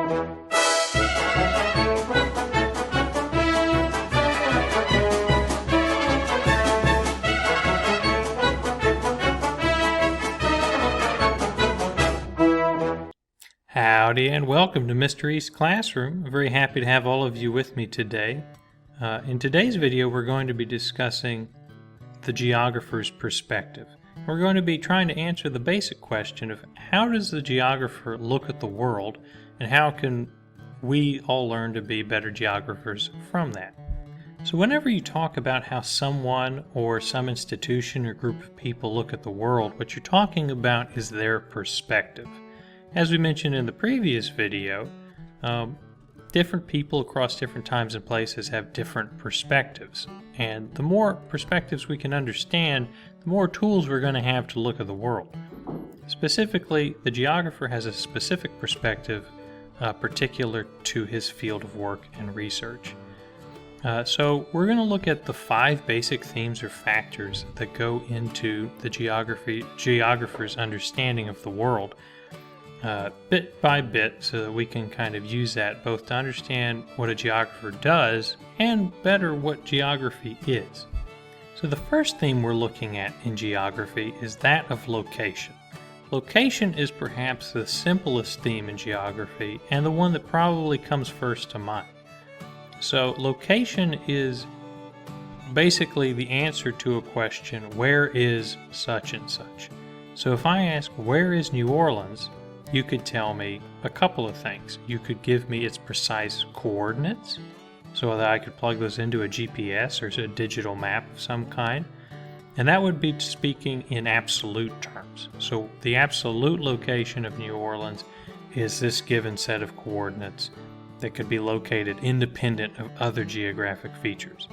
Howdy and welcome to Mr. East Classroom. I'm very happy to have all of you with me today. In today's video we're going to be discussing the geographer's perspective. We're going to be trying to answer the basic question of how does the geographer look at the world and how can we all learn to be better geographers from that. So whenever you talk about how someone or some institution or group of people look at the world, what you're talking about is their perspective. As we mentioned in the previous video, different people across different times and places have different perspectives. And the more perspectives we can understand, the more tools we're going to have to look at the world. Specifically, the geographer has a specific perspective particular to his field of work and research. So we're going to look at the 5 basic themes or factors that go into the geographer's understanding of the world. Bit by bit, so that we can kind of use that both to understand what a geographer does and better what geography is. So the first theme we're looking at in geography is that of location. Location is perhaps the simplest theme in geography and the one that probably comes first to mind. So location is basically the answer to a question, where is such and such? So if I ask, where is New Orleans? You could tell me a couple of things. You could give me its precise coordinates so that I could plug those into a GPS or a digital map of some kind. And that would be speaking in absolute terms. So the absolute location of New Orleans is this given set of coordinates that could be located independent of other geographic features.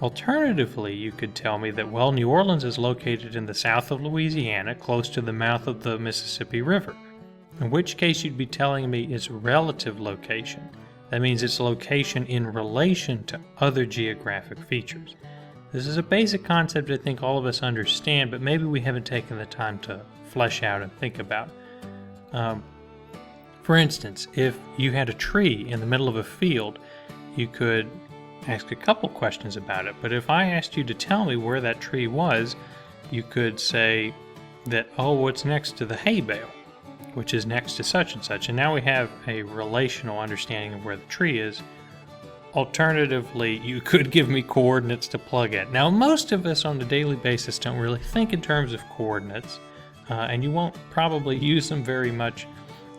Alternatively, you could tell me that, well, New Orleans is located in the south of Louisiana, close to the mouth of the Mississippi River. In which case you'd be telling me its relative location. That means its location in relation to other geographic features. This is a basic concept I think all of us understand, but maybe we haven't taken the time to flesh out and think about. For instance, if you had a tree in the middle of a field, you could ask a couple questions about it. But if I asked you to tell me where that tree was, you could say that, oh, it's next to the hay bale, which is next to such and such, and now we have a relational understanding of where the tree is. Alternatively, you could give me coordinates to plug in. Now, most of us on a daily basis don't really think in terms of coordinates, and you won't probably use them very much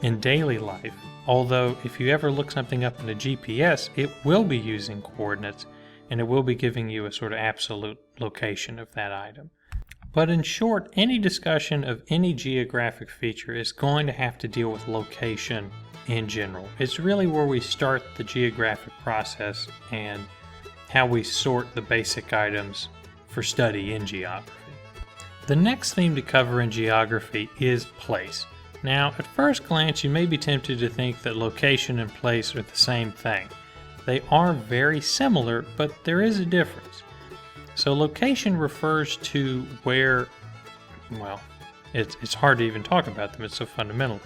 in daily life, although if you ever look something up in a GPS, it will be using coordinates, and it will be giving you a sort of absolute location of that item. But in short, any discussion of any geographic feature is going to have to deal with location in general. It's really where we start the geographic process and how we sort the basic items for study in geography. The next theme to cover in geography is place. Now, at first glance, you may be tempted to think that location and place are the same thing. They are very similar, but there is a difference. So location refers to where, well, it's hard to even talk about them, it's so fundamental.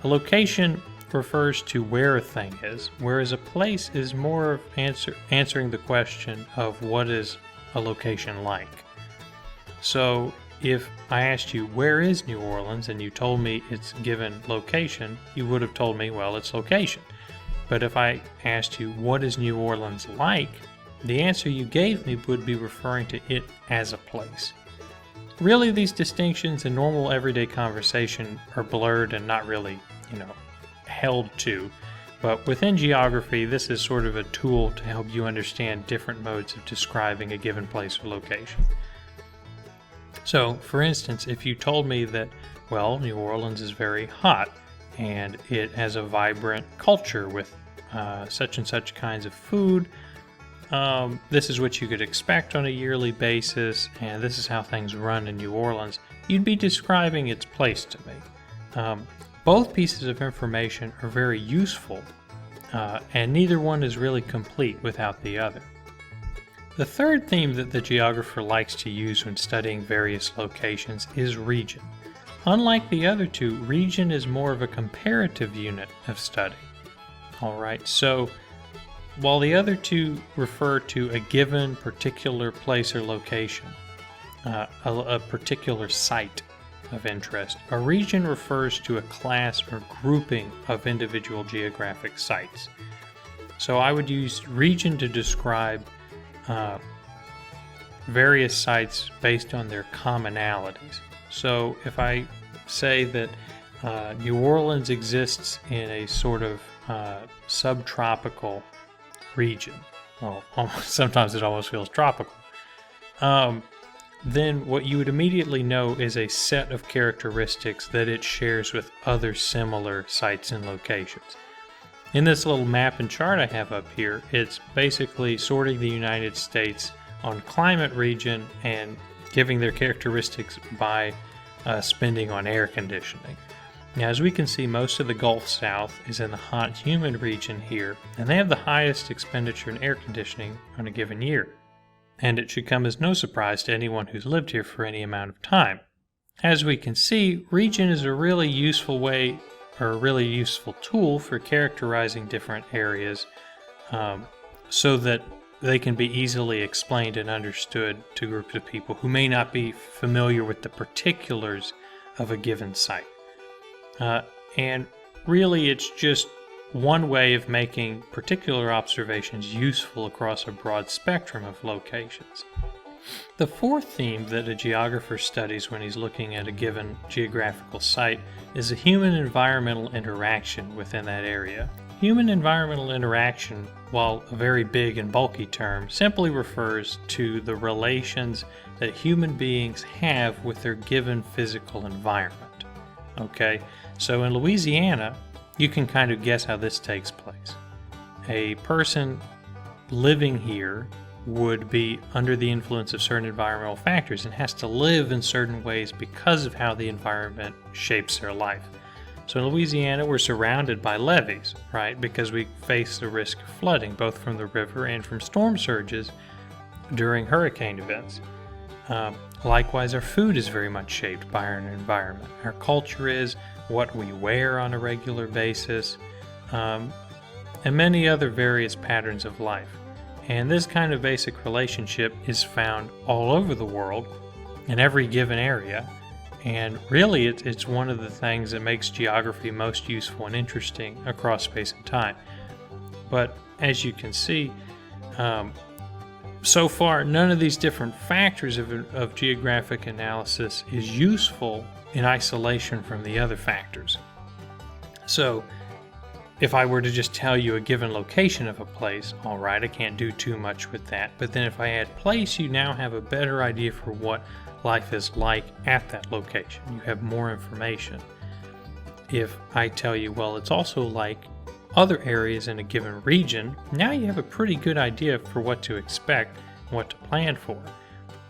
A location refers to where a thing is, whereas a place is more of answering the question of what is a location like. So if I asked you, where is New Orleans, and you told me its given location, you would have told me, well, its location. But if I asked you, what is New Orleans like, the answer you gave me would be referring to it as a place. Really, these distinctions in normal everyday conversation are blurred and not really, held to. But within geography, this is sort of a tool to help you understand different modes of describing a given place or location. So, for instance, if you told me that, well, New Orleans is very hot and it has a vibrant culture with such and such kinds of food, this is what you could expect on a yearly basis, and this is how things run in New Orleans, you'd be describing its place to me. Both pieces of information are very useful, and neither one is really complete without the other. The third theme that the geographer likes to use when studying various locations is region. Unlike the other two, region is more of a comparative unit of study. All right, so while the other two refer to a given particular place or location, a particular site of interest, a region refers to a class or grouping of individual geographic sites. So I would use region to describe various sites based on their commonalities. So if I say that New Orleans exists in a sort of subtropical region, well, sometimes it almost feels tropical, then what you would immediately know is a set of characteristics that it shares with other similar sites and locations. In this little map and chart I have up here, it's basically sorting the United States on climate region and giving their characteristics by spending on air conditioning. Now, as we can see, most of the Gulf South is in the hot, humid region here, and they have the highest expenditure in air conditioning on a given year. And it should come as no surprise to anyone who's lived here for any amount of time. As we can see, region is a really useful way, or a really useful tool for characterizing different areas so that they can be easily explained and understood to groups of people who may not be familiar with the particulars of a given site. And really, it's just one way of making particular observations useful across a broad spectrum of locations. The fourth theme that a geographer studies when he's looking at a given geographical site is the human-environmental interaction within that area. Human-environmental interaction, while a very big and bulky term, simply refers to the relations that human beings have with their given physical environment. Okay, so in Louisiana, you can kind of guess how this takes place. A person living here would be under the influence of certain environmental factors and has to live in certain ways because of how the environment shapes their life. So in Louisiana, we're surrounded by levees, right? Because we face the risk of flooding, both from the river and from storm surges during hurricane events. Likewise, our food is very much shaped by our environment. Our culture is, what we wear on a regular basis, and many other various patterns of life. And this kind of basic relationship is found all over the world in every given area. And really, it's one of the things that makes geography most useful and interesting across space and time. But as you can see, so far, none of these different factors of geographic analysis is useful in isolation from the other factors. So, if I were to just tell you a given location of a place, all right, I can't do too much with that. But then if I add place, you now have a better idea for what life is like at that location. You have more information. If I tell you, well, it's also like other areas in a given region, now you have a pretty good idea for what to expect, what to plan for.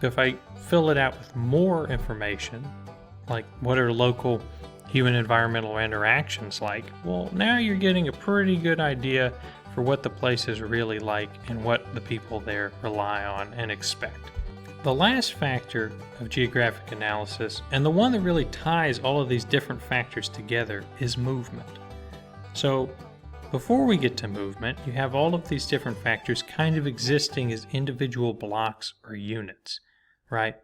If I fill it out with more information, like what are local human environmental interactions like, well, now you're getting a pretty good idea for what the place is really like and what the people there rely on and expect. The last factor of geographic analysis, and the one that really ties all of these different factors together, is movement. So before we get to movement, you have all of these different factors kind of existing as individual blocks or units, right?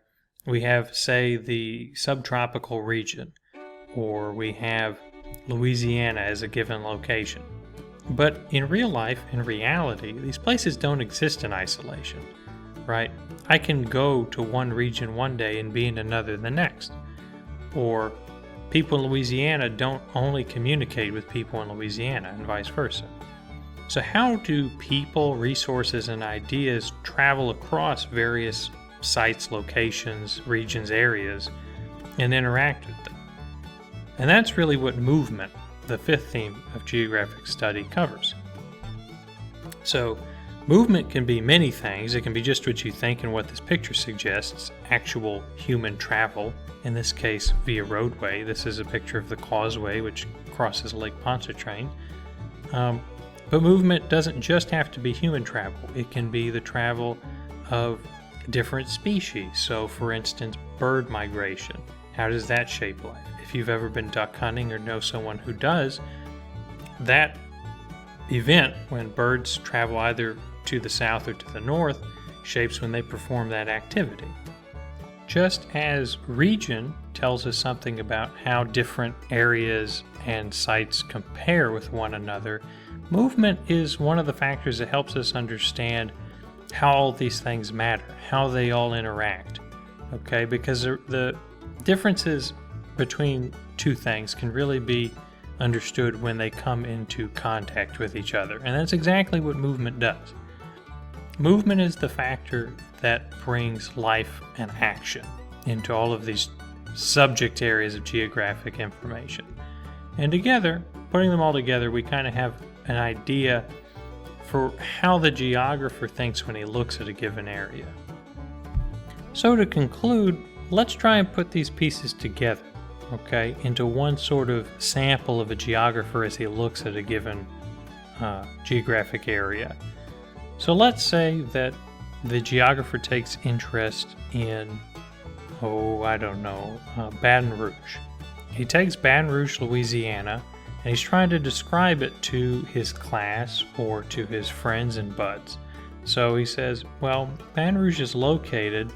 We have, say, the subtropical region, or we have Louisiana as a given location. But in real life, in reality, these places don't exist in isolation, right? I can go to one region one day and be in another the next. Or people in Louisiana don't only communicate with people in Louisiana and vice versa. So how do people, resources, and ideas travel across various sites, locations, regions, areas, and interact with them? And that's really what movement, the fifth theme of geographic study, covers. So movement can be many things. It can be just what you think and what this picture suggests, actual human travel, in this case via roadway. This is a picture of the causeway which crosses Lake Pontchartrain. But movement doesn't just have to be human travel. It can be the travel of different species. So for instance, bird migration. How does that shape life? If you've ever been duck hunting or know someone who does, that event when birds travel either to the south or to the north shapes when they perform that activity. Just as region tells us something about how different areas and sites compare with one another, movement is one of the factors that helps us understand how all these things matter, how they all interact. Okay, because the differences between two things can really be understood when they come into contact with each other, and that's exactly what movement does. Movement is the factor that brings life and action into all of these subject areas of geographic information. And together, putting them all together, we kind of have an idea for how the geographer thinks when he looks at a given area. So to conclude, let's try and put these pieces together, okay, into one sort of sample of a geographer as he looks at a given geographic area. So let's say that the geographer takes interest in, Baton Rouge. He takes Baton Rouge, Louisiana, and he's trying to describe it to his class or to his friends and buds. So he says, well, Baton Rouge is located,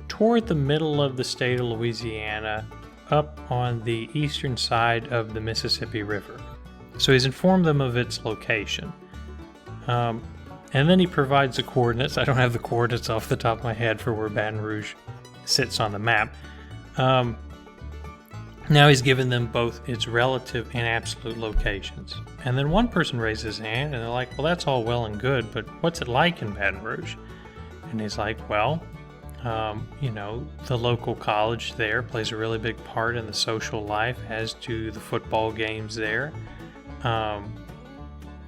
toward the middle of the state of Louisiana, up on the eastern side of the Mississippi River. So he's informed them of its location. And then he provides the coordinates. I don't have the coordinates off the top of my head for where Baton Rouge sits on the map. Now he's given them both its relative and absolute locations. And then one person raises his hand and they're like, well, that's all well and good, but what's it like in Baton Rouge? And he's like, well, the local college there plays a really big part in the social life, as do the football games there.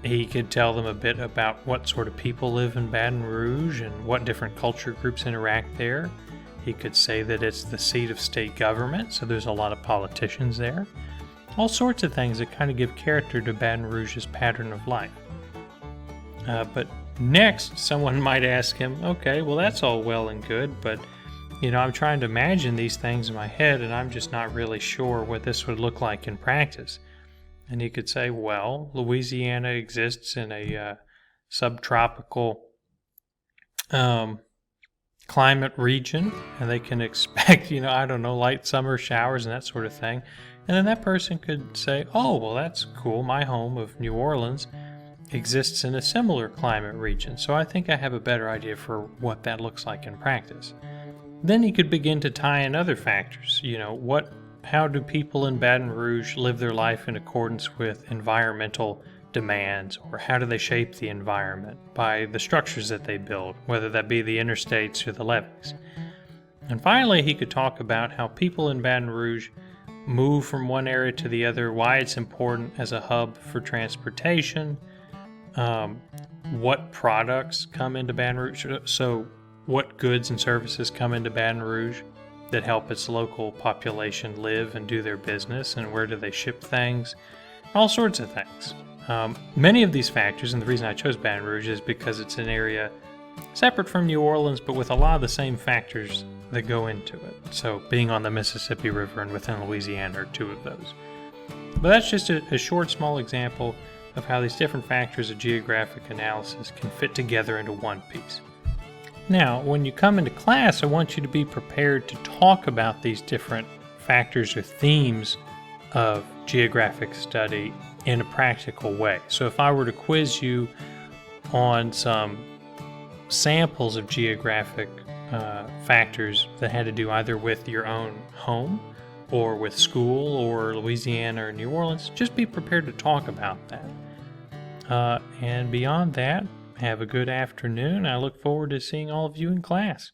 He could tell them a bit about what sort of people live in Baton Rouge and what different culture groups interact there. He could say that it's the seat of state government, so there's a lot of politicians there. All sorts of things that kind of give character to Baton Rouge's pattern of life. But next, someone might ask him, okay, well, that's all well and good, but, I'm trying to imagine these things in my head, and I'm just not really sure what this would look like in practice. And he could say, well, Louisiana exists in a subtropical climate region, and they can expect, light summer showers and that sort of thing. And then that person could say, oh, well, that's cool. My home of New Orleans exists in a similar climate region, so I think I have a better idea for what that looks like in practice. Then he could begin to tie in other factors. How do people in Baton Rouge live their life in accordance with environmental demands, or how do they shape the environment by the structures that they build, whether that be the interstates or the levees. And finally, he could talk about how people in Baton Rouge move from one area to the other, why it's important as a hub for transportation, what products come into Baton Rouge, so what goods and services come into Baton Rouge that help its local population live and do their business, and where do they ship things, all sorts of things. Many of these factors, and the reason I chose Baton Rouge is because it's an area separate from New Orleans, but with a lot of the same factors that go into it. So being on the Mississippi River and within Louisiana are two of those. But that's just a short, small example of how these different factors of geographic analysis can fit together into one piece. Now, when you come into class, I want you to be prepared to talk about these different factors or themes of geographic study in a practical way. So if I were to quiz you on some samples of geographic factors that had to do either with your own home or with school or Louisiana or New Orleans, just be prepared to talk about that. And beyond that, have a good afternoon. I look forward to seeing all of you in class.